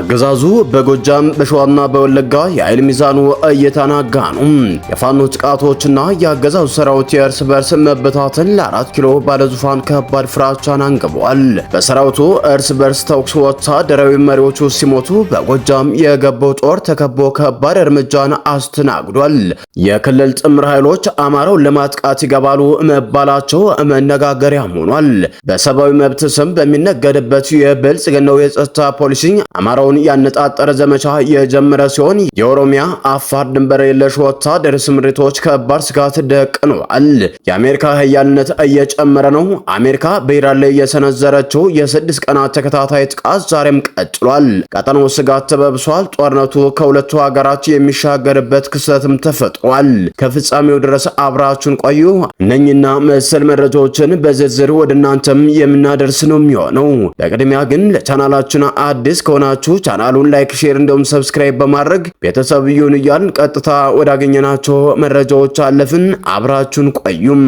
አገዛዙ በጎጃም በሸዋና በወለጋ የኃይል ሚዛኑ እየተናጋ ነው። የፋኖ ጥቃቶችና የአገዛዙ ሰራዊት የእርስ በርስ መበታተን ለ4 ኪሎ ባለዙፋን ከባድ ፍራቻን አንግበዋል። በሰራዊቱ እርስ በርስ ተኩስ ወታደራዊ መሪዎቹ ሲሞቱ በጎጃም የገባው ጦር ተከቦ ከባድ እርምጃን አስተናግዷል። የክልል ጥምር ኃይሎች አማራውን ለማጥቃት ይገባሉ መባላቸው መነጋገሪያ ሆኗል። በሰብአዊ መብት ስም በሚነገድበት የብልጽግናው የጸጥታ ፖሊሲ አማራውን ያነጣጠረ ዘመቻ የጀመረ ሲሆን የኦሮሚያ አፋር ድንበር የለሽ ወታደር ስምሪቶች ከባድ ስጋት ደቅነዋል። የአሜሪካ ኃያልነት እየጨመረ ነው። አሜሪካ በኢራን ላይ የሰነዘረችው የ6 ቀናት ተከታታይ ጥቃት ዛሬም ቀጥሏል። ቀጠናው ስጋት ተበብሷል። ጦርነቱ ከሁለቱ ሀገራት የሚሻገርበት ክስተትም ተፈጥሯል። ከፍጻሜው ድረስ አብራችሁን ቆዩ። እነኝና መሰል መረጃዎችን በዝርዝር ወደ እናንተም የምናደርስ ነው የሚሆነው። በቅድሚያ ግን ለቻናላችን አዲስ ከሆናችሁ ቻናሉን ላይክ፣ ሼር እንዲሁም ሰብስክራይብ በማድረግ ቤተሰብ ይሁኑ እያልን ቀጥታ ወዳገኘናቸው መረጃዎች አለፍን። አብራችሁን ቆዩም።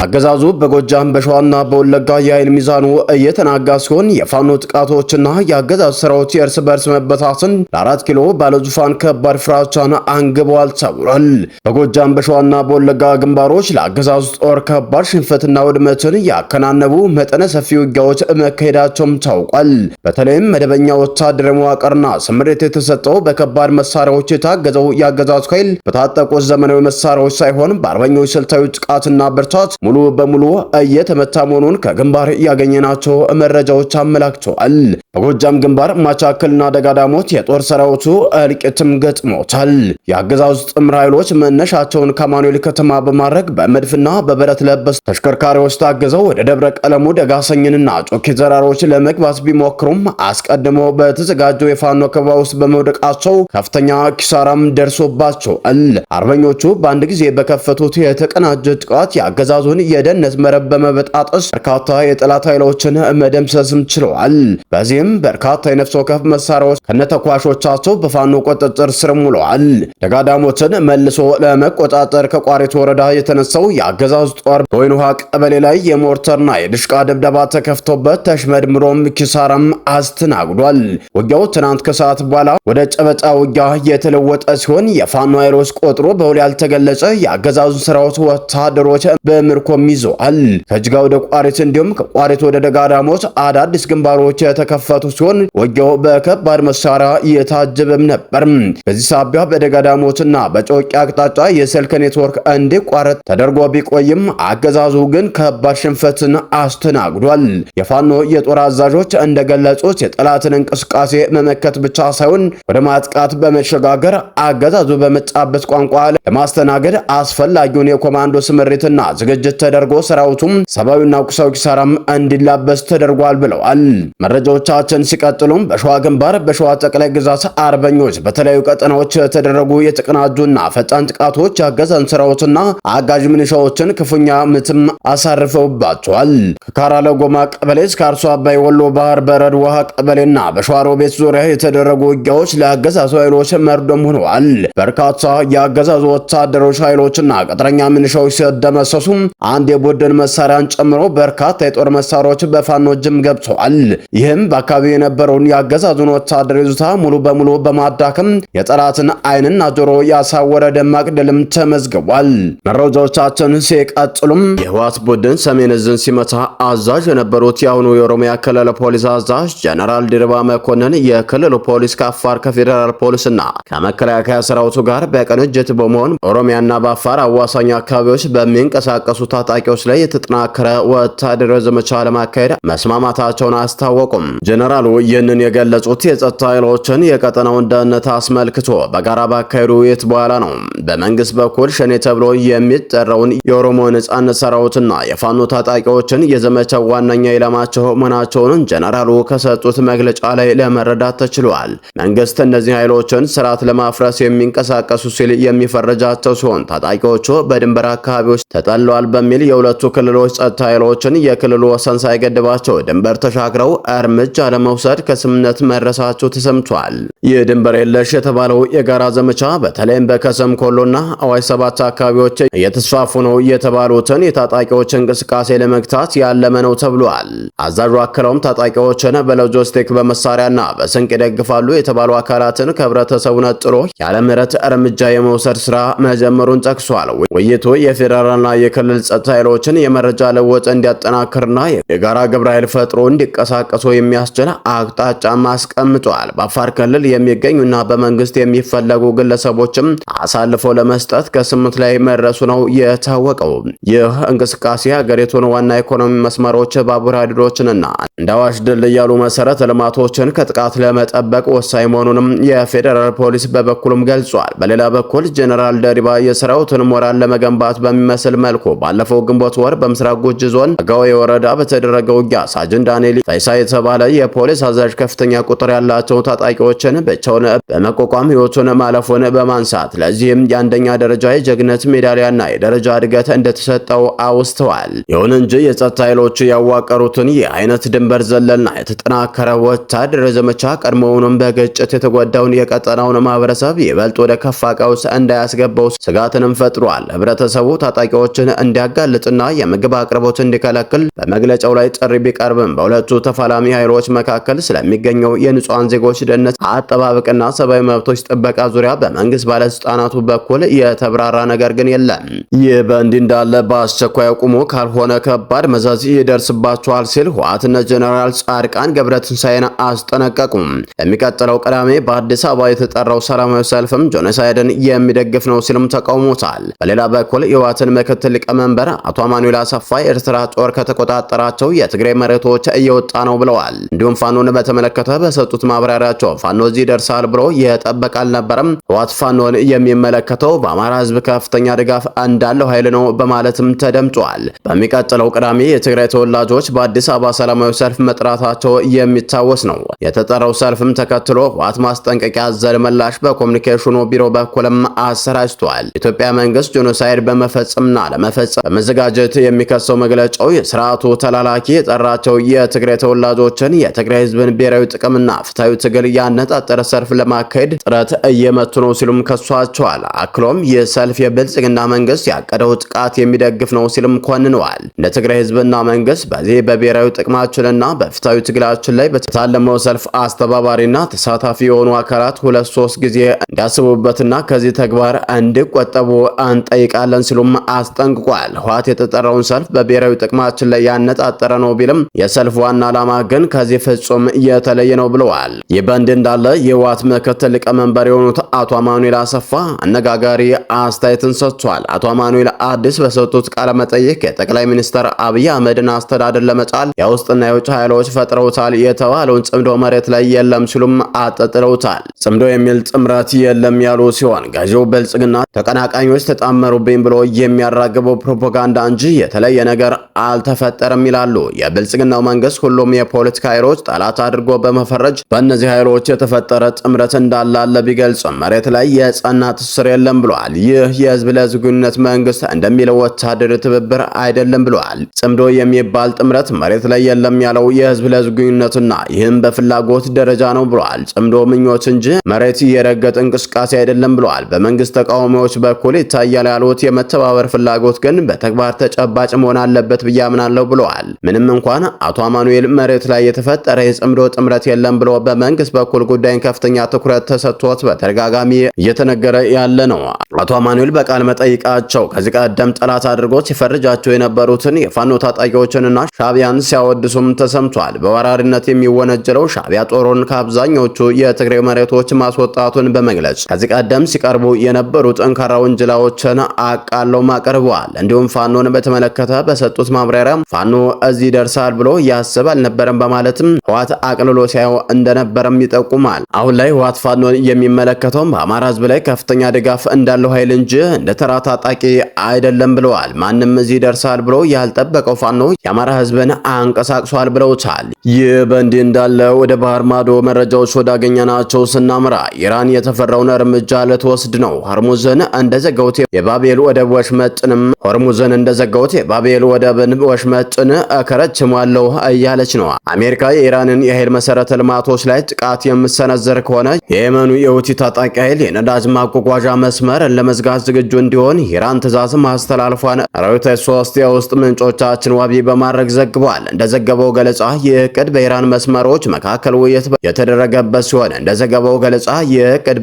አገዛዙ በጎጃም በሸዋና በወለጋ የኃይል ሚዛኑ እየተናጋ ሲሆን የፋኖ ጥቃቶችና የአገዛዙ ሰራዊት የእርስ በርስ መበታተን ለ4 ኪሎ ባለዙፋን ከባድ ፍራቻን አንግበዋል ተብሏል። በጎጃም በሸዋና በወለጋ ግንባሮች ለአገዛዙ ጦር ከባድ ሽንፈትና ውድመትን ያከናነቡ መጠነ ሰፊ ውጊያዎች መካሄዳቸውም ታውቋል። በተለይም መደበኛ ወታደራዊ መዋቅርና ስምሪት የተሰጠው በከባድ መሳሪያዎች የታገዘው የአገዛዙ ኃይል በታጠቁት ዘመናዊ መሳሪያዎች ሳይሆን በአርበኞች ስልታዊ ጥቃትና ብርታት ሙሉ በሙሉ እየተመታ መሆኑን ከግንባር ያገኘናቸው መረጃዎች አመላክተዋል። በጎጃም ግንባር ማቻከልና ደጋዳሞት የጦር ሰራዊቱ እልቂትም ገጥሞታል። የአገዛዙ ጥምር ኃይሎች መነሻቸውን ከአማኑኤል ከተማ በማድረግ በመድፍና በብረት ለበስ ተሽከርካሪዎች ታግዘው ወደ ደብረ ቀለሙ ደጋሰኝንና ጮኪ ዘራሮች ለመግባት ቢሞክሩም አስቀድሞ በተዘጋጀው የፋኖ ከበባ ውስጥ በመውደቃቸው ከፍተኛ ኪሳራም ደርሶባቸዋል። አርበኞቹ በአንድ ጊዜ በከፈቱት የተቀናጀ ጥቃት የአገዛዙን የደህንነት መረብ በመበጣጠስ በርካታ የጠላት ኃይሎችን መደምሰስም ችለዋል። በዚህም በርካታ የነፍስ ወከፍ መሳሪያዎች ከነተኳሾቻቸው በፋኖ ቁጥጥር ስር ውለዋል። ደጋዳሞትን መልሶ ለመቆጣጠር ከቋሪት ወረዳ የተነሳው የአገዛዙ ጦር በወይን ውሃ ቀበሌ ላይ የሞርተርና የድሽቃ ድብደባ ተከፍቶበት ተሽመድምሮም ኪሳራም አስተናግዷል። ውጊያው ትናንት ከሰዓት በኋላ ወደ ጨበጣ ውጊያ የተለወጠ ሲሆን የፋኖ ኃይሎች ቁጥሩ በውል ያልተገለጸ የአገዛዙ ሰራዊት ወታደሮች በምርኮ ይዘዋል። ከጅጋ ወደ ቋሪት እንዲሁም ከቋሪት ወደ ደጋዳሞት አዳዲስ ግንባሮች የተከፈቱ ሲሆን ውጊያው በከባድ መሳሪያ የታጀበም ነበር። በዚህ ሳቢያ በደጋዳሞትና በጮቂ አቅጣጫ የስልክ ኔትወርክ እንዲቋረጥ ተደርጎ ቢቆይም አገዛዙ ግን ከባድ ሽንፈትን አስተናግዷል። የፋኖ የጦር አዛዦች እንደገለጹት የጠላትን እንቅስቃሴ መመከት ብቻ ሳይሆን ወደ ማጥቃት በመሸጋገር አገዛዙ በመጣበት ቋንቋ ለማስተናገድ አስፈላጊውን የኮማንዶ ስምሪትና ዝግጅት ተደርጎ ሰራዊቱም ሰብአዊና ቁሳዊ ኪሳራም እንዲላበስ ተደርጓል ብለዋል። መረጃዎቻችን ሲቀጥሉም በሸዋ ግንባር በሸዋ ጠቅላይ ግዛት አርበኞች በተለያዩ ቀጠናዎች የተደረጉ የተቀናጁና ፈጣን ጥቃቶች ያገዛዙን ሰራዊትና አጋዥ ሚሊሻዎችን ክፉኛ ምትም አሳርፈውባቸዋል። ከካራለጎማ ቀበሌ እስከ አርሶ አባይ ወሎ ባህር በረድ ውሃ ቀበሌና በሸዋሮቤት ዙሪያ የተደረጉ ውጊያዎች ለአገዛዙ ኃይሎች መርዶም ሆነዋል። በርካታ የአገዛዙ ወታደሮች ኃይሎችና ቅጥረኛ ሚሊሻዎች ሲደመሰሱ አንድ የቡድን መሳሪያን ጨምሮ በርካታ የጦር መሳሪያዎች በፋኖ እጅም ገብተዋል። ይህም በአካባቢው የነበረውን የአገዛዙን ወታደር ይዞታ ሙሉ በሙሉ በማዳከም የጠላትን ዓይንና ጆሮ ያሳወረ ደማቅ ድልም ተመዝግቧል። መረጃዎቻችን ሲቀጥሉም የህወሓት ቡድን ሰሜን ዕዝን ሲመታ አዛዥ የነበሩት የአሁኑ የኦሮሚያ ክልል ፖሊስ አዛዥ ጀነራል ድርባ መኮንን የክልሉ ፖሊስ ከአፋር ከፌዴራል ፖሊስና ከመከላከያ ሰራዊቱ ጋር በቅንጅት በመሆን በኦሮሚያና በአፋር አዋሳኝ አካባቢዎች በሚንቀሳቀሱ ታጣቂዎች ላይ የተጠናከረ ወታደራዊ ዘመቻ ለማካሄድ መስማማታቸውን አስታወቁም። ጀነራሉ ይህንን የገለጹት የጸጥታ ኃይሎችን የቀጠናውን ደህንነት አስመልክቶ በጋራ ባካሄዱ ውይይት በኋላ ነው። በመንግስት በኩል ሸኔ ተብሎ የሚጠራውን የኦሮሞ ነጻነት ሰራዊትና የፋኖ ታጣቂዎችን የዘመቻው ዋነኛ ኢላማቸው መሆናቸውን ጀነራሉ ከሰጡት መግለጫ ላይ ለመረዳት ተችሏል። መንግስት እነዚህ ኃይሎችን ስርዓት ለማፍረስ የሚንቀሳቀሱ ሲል የሚፈረጃቸው ሲሆን ታጣቂዎቹ በድንበር አካባቢዎች ተጠለዋል በሚል በሚል የሁለቱ ክልሎች ጸጥታ ኃይሎችን የክልሉ ወሰን ሳይገድባቸው ድንበር ተሻግረው እርምጃ ለመውሰድ ከስምምነት መድረሳቸው ተሰምቷል። ይህ ድንበር የለሽ የተባለው የጋራ ዘመቻ በተለይም በከሰም ኮሎና አዋሽ 7 አካባቢዎች እየተስፋፉ ነው የተባሉትን የታጣቂዎች እንቅስቃሴ ለመግታት ያለመ ነው ተብሏል። አዛዡ አክለውም ታጣቂዎችን በሎጂስቲክ በመሳሪያና በስንቅ ይደግፋሉ የተባሉ አካላትን ከህብረተሰቡ ነጥሎ ያለ ምህረት እርምጃ የመውሰድ ስራ መጀመሩን ጠቅሷል። ውይይቱ የፌዴራልና የክልል ጸጥታ ኃይሎችን የመረጃ ለውጥ እንዲያጠናክርና የጋራ ግብረ ኃይል ፈጥሮ እንዲቀሳቀሱ የሚያስችል አቅጣጫም አስቀምጧል። በአፋር ክልል የሚገኙና በመንግስት የሚፈለጉ ግለሰቦችም አሳልፈው ለመስጠት ከስምምነት ላይ መድረሱ ነው የታወቀው። ይህ እንቅስቃሴ ሀገሪቱን ዋና ኢኮኖሚ መስመሮች፣ ባቡር ሀዲዶችንና እንደ አዋሽ ድልድይ ያሉ መሰረተ ልማቶችን ከጥቃት ለመጠበቅ ወሳኝ መሆኑንም የፌዴራል ፖሊስ በበኩሉም ገልጿል። በሌላ በኩል ጀነራል ደሪባ የሰራዊቱን ሞራል ለመገንባት በሚመስል መልኩ ባለፈው ግንቦት ወር በምስራቅ ጉጂ ዞን አጋዌ ወረዳ በተደረገው ውጊያ ሳጅን ዳንኤል ፈይሳ የተባለ የፖሊስ አዛዥ ከፍተኛ ቁጥር ያላቸው ታጣቂዎችን ብቻውን በመቋቋም ህይወቱን ማለፉን በማንሳት ለዚህም የአንደኛ ደረጃ የጀግነት ሜዳሊያና የደረጃ እድገት እንደተሰጠው አውስተዋል። ይሁን እንጂ የጸጥታ ኃይሎች ያዋቀሩትን ይህ አይነት ድንበር ዘለልና የተጠናከረ ወታደራዊ ዘመቻ ቀድሞውንም በግጭት የተጎዳውን የቀጠናውን ማህበረሰብ ይበልጥ ወደ ከፋ ቀውስ እንዳያስገባው ስጋትንም ፈጥሯል። ህብረተሰቡ ታጣቂዎችን እንዲያጋልጥና የምግብ አቅርቦት እንዲከለክል በመግለጫው ላይ ጥሪ ቢቀርብም በሁለቱ ተፋላሚ ኃይሎች መካከል ስለሚገኘው የንጹሃን ዜጎች ደህንነት አጠባበቅና ሰብአዊ መብቶች ጥበቃ ዙሪያ በመንግስት ባለስልጣናቱ በኩል የተብራራ ነገር ግን የለም። ይህ በእንዲህ እንዳለ በአስቸኳይ አቁሞ ካልሆነ ከባድ መዘዝ ይደርስባቸዋል ሲል ህወሓትና ጀነራል ጻድቃን ገብረትንሳኤን አስጠነቀቁም። ለሚቀጥለው ቅዳሜ በአዲስ አበባ የተጠራው ሰላማዊ ሰልፍም ጄኖሳይድን የሚደግፍ ነው ሲልም ተቃውሞታል። በሌላ በኩል የህወሓትን ምክትል ሊቀመንበር አቶ አማኑኤል አሰፋ የኤርትራ ጦር ከተቆጣጠራቸው የትግራይ መሬቶች እየወጣ ነው ብለዋል። እንዲሁም ፋኖን በተመለከተ በሰጡት ማብራሪያቸው ፋኖ እዚህ ይደርሳል ብሎ የጠበቀ አልነበረም። ህወሓት ፋኖን የሚመለከተው በአማራ ህዝብ ከፍተኛ ድጋፍ እንዳለው ኃይል ነው በማለትም ተደምጧል። በሚቀጥለው ቅዳሜ የትግራይ ተወላጆች በአዲስ አበባ ሰላማዊ ሰልፍ መጥራታቸው የሚታወስ ነው። የተጠራው ሰልፍም ተከትሎ ህወሓት ማስጠንቀቂያ ዘል ምላሽ በኮሙኒኬሽኑ ቢሮ በኩልም አሰራጭቷል። ኢትዮጵያ መንግስት ጄኖሳይድ በመፈጸምና ለመፈጸም በመዘጋጀት የሚከሰው መግለጫው የስርዓቱ ተላላኪ የጠራቸው የትግራይ ተወላጆችን የትግራይ ህዝብን ብሔራዊ ጥቅምና ፍትሃዊ ትግል ያነጣጠረ ሰልፍ ለማካሄድ ጥረት እየመቱ ነው ሲሉም ከሷቸዋል። አክሎም ይህ ሰልፍ የብልጽግና መንግስት ያቀደው ጥቃት የሚደግፍ ነው ሲልም ኮንነዋል። እንደ ትግራይ ህዝብና መንግስት በዚህ በብሔራዊ ጥቅማችንና በፍትሃዊ ትግላችን ላይ በታለመው ሰልፍ አስተባባሪና ተሳታፊ የሆኑ አካላት 2-3 ጊዜ እንዲያስቡበትና ከዚህ ተግባር እንዲቆጠቡ እንጠይቃለን ሲሉም አስጠንቅቋል። ህወሓት የተጠራውን ሰልፍ በብሔራዊ ጥቅማችን ላይ ያነጣጠረ ነው ቢልም የሰልፍ ዋና ዓላማ ግን ከዚህ ፍጹም የተለየ ነው ብለዋል። ይህ በእንዲህ እንዳለ የህወሓት ምክትል ሊቀመንበር የሆኑት አቶ አማኑኤል አሰፋ አነጋጋሪ አስተያየትን ሰጥቷል። አቶ አማኑኤል አዲስ በሰጡት ቃለ መጠይቅ የጠቅላይ ሚኒስትር አብይ አህመድን አስተዳደር ለመጣል የውስጥና የውጭ ኃይሎች ፈጥረውታል የተባለውን ጽምዶ መሬት ላይ የለም ሲሉም አጣጥለውታል። ጽምዶ የሚል ጥምረት የለም ያሉ ሲሆን ገዢው ብልጽግና ተቀናቃኞች ተጣመሩብኝ ብሎ የሚያራግበው ፕሮፓጋንዳ እንጂ የተለየ ነገር አልተፈጠረም ይላሉ። የብልጽግናው መንግስት ሁሉም የፖለቲካ ኃይሎች ጠላት አድርጎ በመፈረጅ በእነዚህ ኃይሎች የተፈጠረ ጥምረት እንዳለ ቢገልጽም መሬት ላይ የጸና ትስስር የለም ብሏል። ይህ የህዝብ ለህዝብ ግንኙነት መንግስት እንደሚለው ወታደር ትብብር አይደለም ብሏል። ጽምዶ የሚባል ጥምረት መሬት ላይ የለም ያለው የህዝብ ለህዝብ ግንኙነትና ይህም በፍላጎት ደረጃ ነው ብሏል። ጽምዶ ምኞት እንጂ መሬት የረገጠ እንቅስቃሴ አይደለም ብሏል። በመንግስት ተቃዋሚዎች በኩል ይታያል ያሉት የመተባበር ፍላጎት ግን በተግባር ተጨባጭ መሆን አለበት ብዬ አምናለሁ ብለዋል። ምንም እንኳን አቶ አማኑኤል መሬት ላይ የተፈጠረ የጽምዶ ጥምረት የለም ብሎ በመንግስት በኩል ጉዳይን ከፍተኛ ትኩረት ተሰጥቶት በተደጋጋሚ እየተነገረ ያለ ነው። አቶ አማኑኤል በቃል መጠይቃቸው ከዚህ ቀደም ጠላት አድርጎ ሲፈርጃቸው የነበሩትን የፋኖ ታጣቂዎችንና ሻዕቢያን ሲያወድሱም ተሰምቷል። በወራሪነት የሚወነጀለው ሻዕቢያ ጦሩን ከአብዛኞቹ የትግራይ መሬቶች ማስወጣቱን በመግለጽ ከዚህ ቀደም ሲቀርቡ የነበሩ ጠንካራ ወንጀላዎችን አቃለውም አቅርበዋል። እንዲሁም ፋኖን በተመለከተ በሰጡት ማብራሪያ ፋኖ እዚህ ደርሳል ብሎ ያስብ አልነበረም በማለትም ህወሓት አቅልሎ ሲያየው እንደነበረም ይጠቁማል። አሁን ላይ ህወሓት ፋኖን የሚመለከተው በአማራ ህዝብ ላይ ከፍተኛ ድጋፍ እንዳለው ኃይል እንጂ እንደ ተራ ታጣቂ አይደለም ብለዋል። ማንም እዚህ ደርሳል ብሎ ያልጠበቀው ፋኖ የአማራ ህዝብን አንቀሳቅሷል ብለውታል። ይህ በእንዲህ እንዳለ ወደ ባህር ማዶ መረጃዎች ወዳገኘናቸው ስናምራ ኢራን የተፈራውን እርምጃ ልትወስድ ነው። ሆርሙዝን እንደዘጋውት የባቤል ወደብ ወሽመጥንም ሆርሙዝን ሪዘን እንደዘገቡት የባቤል ወደብን ወሽመጥን ከረችሟለሁ እያለች ነው። አሜሪካ የኢራንን የኃይል መሰረተ ልማቶች ላይ ጥቃት የምሰነዘር ከሆነ የየመኑ የሁቲ ታጣቂ ኃይል የነዳጅ ማጓጓዣ መስመር ለመዝጋት ዝግጁ እንዲሆን ኢራን ትዕዛዝ ማስተላለፏን ሮይተርስ ሶስት የውስጥ ምንጮቻችን ዋቢ በማድረግ ዘግቧል። እንደዘገበው ገለጻ ይህ ዕቅድ በኢራን መስመሮች መካከል ውይይት የተደረገበት ሲሆን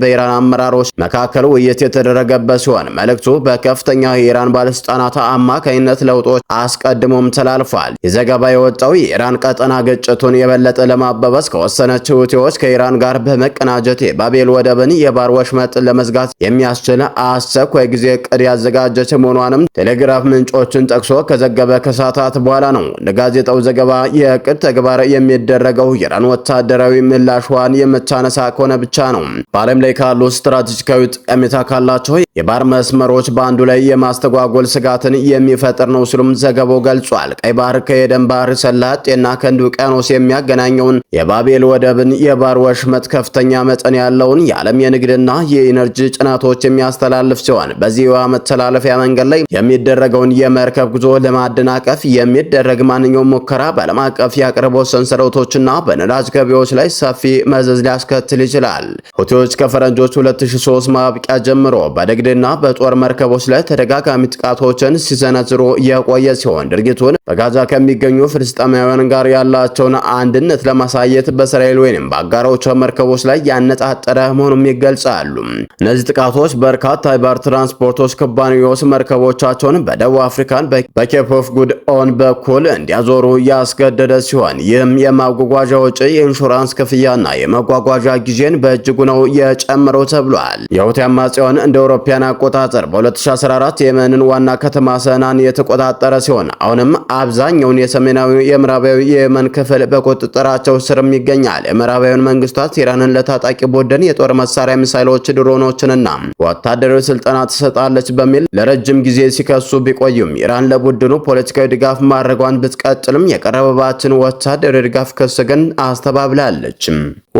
በኢራን አመራሮች መካከል ውይይት የተደረገበት ሲሆን መልእክቱ በከፍተኛ የኢራን ባለስልጣናት አማካኝነት ለውጦች አስቀድሞም ተላልፏል። የዘገባ የወጣው የኢራን ቀጠና ግጭቱን የበለጠ ለማባባስ ከወሰነች ሁቲዎች ከኢራን ጋር በመቀናጀት የባቤል ወደብን የባህር ወሽመጥ ለመዝጋት የሚያስችል አስቸኳይ ጊዜ ዕቅድ ያዘጋጀች መሆኗንም ቴሌግራፍ ምንጮችን ጠቅሶ ከዘገበ ከሰዓታት በኋላ ነው። ለጋዜጣው ዘገባ የዕቅድ ተግባር የሚደረገው ኢራን ወታደራዊ ምላሿን የምታነሳ ከሆነ ብቻ ነው። በዓለም ላይ ካሉ ስትራቴጂካዊ ጠቀሜታ ካላቸው የባህር መስመሮች በአንዱ ላይ የማስተጓጎል ስጋትን የሚፈጥር ነው ሲሉም ዘገባው ገልጿል። ቀይ ባህር ከኤደን ባህረ ሰላጤና ከህንድ ውቅያኖስ የሚያገናኘውን የባቤል ወደብን የባህር ወሽመጥ ከፍተኛ መጠን ያለውን የዓለም የንግድና የኢነርጂ ጭነቶች የሚያስተላልፍ ሲሆን በዚህ የውሃ መተላለፊያ መንገድ ላይ የሚደረገውን የመርከብ ጉዞ ለማደናቀፍ የሚደረግ ማንኛውም ሙከራ በዓለም አቀፍ የአቅርቦት ሰንሰለቶችና በነዳጅ ገበያዎች ላይ ሰፊ መዘዝ ሊያስከትል ይችላል። ሁቲዎች ከፈረንጆች 2003 ማብቂያ ጀምሮ በንግድና በጦር መርከቦች ላይ ተደጋጋሚ ጥቃቶችን ሲሰነዝሩ የቆየ ሲሆን ድርጊቱን በጋዛ ከሚገኙ ፍልስጤማውያን ጋር ያላቸውን አንድነት ለማሳየት በእስራኤል ወይም በአጋሮቿ መርከቦች ላይ ያነጣጠረ መሆኑን ይገልጻሉ። እነዚህ ጥቃቶች በርካታ የባህር ትራንስፖርቶች ኩባንያዎች መርከቦቻቸውን በደቡብ አፍሪካን በኬፕ ኦፍ ጉድ ኦን በኩል እንዲያዞሩ ያስገደደ ሲሆን ይህም የማጓጓዣ ወጪ፣ የኢንሹራንስ ክፍያና የመጓጓዣ ጊዜን በእጅጉ ነው የጨመረው ተብሏል። የሁቲ አማጽያን እንደ አውሮፓውያን አቆጣጠር በ2014 የመንን ዋና ከተማ ሰናን የተቆጣጠረ ሲሆን አሁንም አብዛኛውን የሰሜናዊ የምዕራባዊ የየመን ክፍል በቁጥጥራቸው ስርም ይገኛል። የምዕራባውያን መንግስታት ኢራንን ለታጣቂ ቡድን የጦር መሳሪያ፣ ሚሳይሎች፣ ድሮኖችንና ወታደራዊ ስልጠና ትሰጣለች በሚል ለረጅም ጊዜ ሲከሱ ቢቆዩም ኢራን ለቡድኑ ፖለቲካዊ ድጋፍ ማድረጓን ብትቀጥልም የቀረበባትን ወታደራዊ ድጋፍ ክስ ግን አስተባብላለች።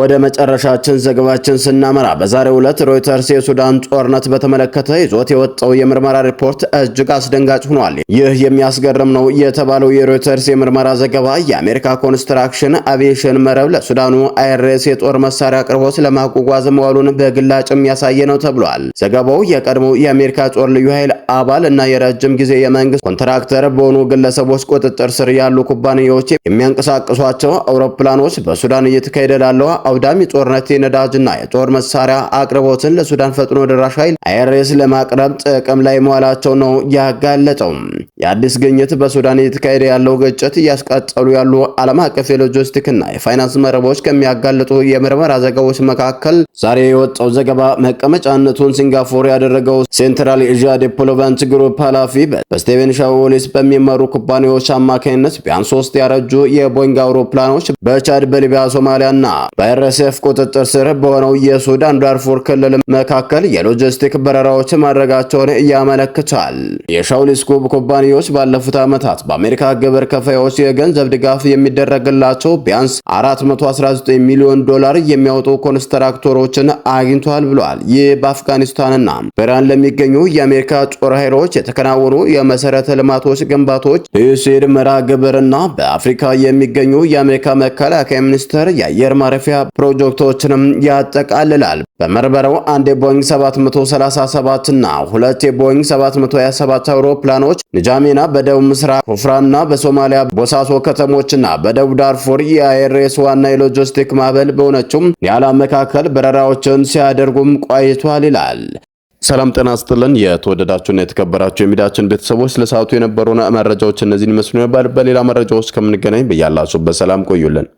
ወደ መጨረሻችን ዘገባችን ስናመራ በዛሬው ዕለት ሮይተርስ የሱዳን ጦርነት በተመለከተ ይዞት የወጣው የምርመራ ሪፖርት እጅግ አስደንጋጭ ሆኗል። ይህ የሚያስገርም ነው የተባለው የሮይተርስ የምርመራ ዘገባ የአሜሪካ ኮንስትራክሽን አቪዬሽን መረብ ለሱዳኑ አይአርኤስ የጦር መሳሪያ አቅርቦት ለማጓጓዝ መዋሉን በግላጭም ያሳየ ነው ተብሏል። ዘገባው የቀድሞው የአሜሪካ ጦር ልዩ ኃይል አባል እና የረጅም ጊዜ የመንግስት ኮንትራክተር በሆኑ ግለሰቦች ቁጥጥር ስር ያሉ ኩባንያዎች የሚያንቀሳቅሷቸው አውሮፕላኖች በሱዳን እየተካሄደ ላለው አውዳሚ ጦርነት የነዳጅና የጦር መሳሪያ አቅርቦትን ለሱዳን ፈጥኖ ደራሽ ኃይል አይአርኤስ ለማቅረብ ጥቅም ላይ መዋላቸው ነው ያጋለጠው። የአዲስ ግኝት በሱዳን እየተካሄደ ያለው ግጭት እያስቀጠሉ ያሉ ዓለም አቀፍ የሎጂስቲክና የፋይናንስ መረቦች ከሚያጋልጡ የምርመራ ዘገባዎች መካከል ዛሬ የወጣው ዘገባ መቀመጫነቱን ሲንጋፖር ያደረገው ሴንትራል ኤዥያ ዴቨሎፕመንት ግሩፕ ኃላፊ በስቴቨን ሻውሊስ በሚመሩ ኩባንያዎች አማካኝነት ቢያንስ 3 ያረጁ የቦይንግ አውሮፕላኖች በቻድ፣ በሊቢያ፣ ሶማሊያና በአርኤስኤፍ ቁጥጥር ስር በሆነው የሱዳን ዳርፉር ክልል መካከል የሎጂስቲክ በረራዎች ማድረጋቸውን ያመለክታል። የሻውሊስ ኩባንያዎች ባለፉት ዓመታት በአሜሪካ ግብር ከፋዮች የገንዘብ ድጋፍ የሚደረግላቸው ቢያንስ $419 ሚሊዮን የሚያወጡ ኮንስትራክተሮችን አግኝቷል ብሏል። ይህ በአፍጋኒስታንና በኢራን ለሚገኙ የአሜሪካ ጦር ኃይሎች የተከናወኑ የመሰረተ ልማቶች ግንባታዎች፣ በዩኤስኤድ መርሃ ግብርና በአፍሪካ የሚገኙ የአሜሪካ መከላከያ ሚኒስቴር የአየር ማረፊያ ፕሮጀክቶችንም ያጠቃልላል። በምርመራው አንድ የቦይንግ 737 እና 2 የቦይንግ 727 አውሮፕላኖች ንጃሜና በደቡብ ምስራቅ ኩፍራና በሶማሊያ ቦሳሶ ከተሞችና በደቡብ ዳርፉር የአይአርኤስ ዋና የሎጂስቲክ ማዕበል በሆነችው ኒያላ መካከል በረራዎችን ሲያደርጉም ቆይቷል ይላል። ሰላም ጤና ይስጥልን። የተወደዳችሁና የተከበራችሁ የሚዲያችን ቤተሰቦች ለሰዓቱ የነበሩን መረጃዎች እነዚህን ይመስሉ ነበር። በሌላ መረጃዎች ከምንገናኝ በያላችሁበት ሰላም ቆዩልን።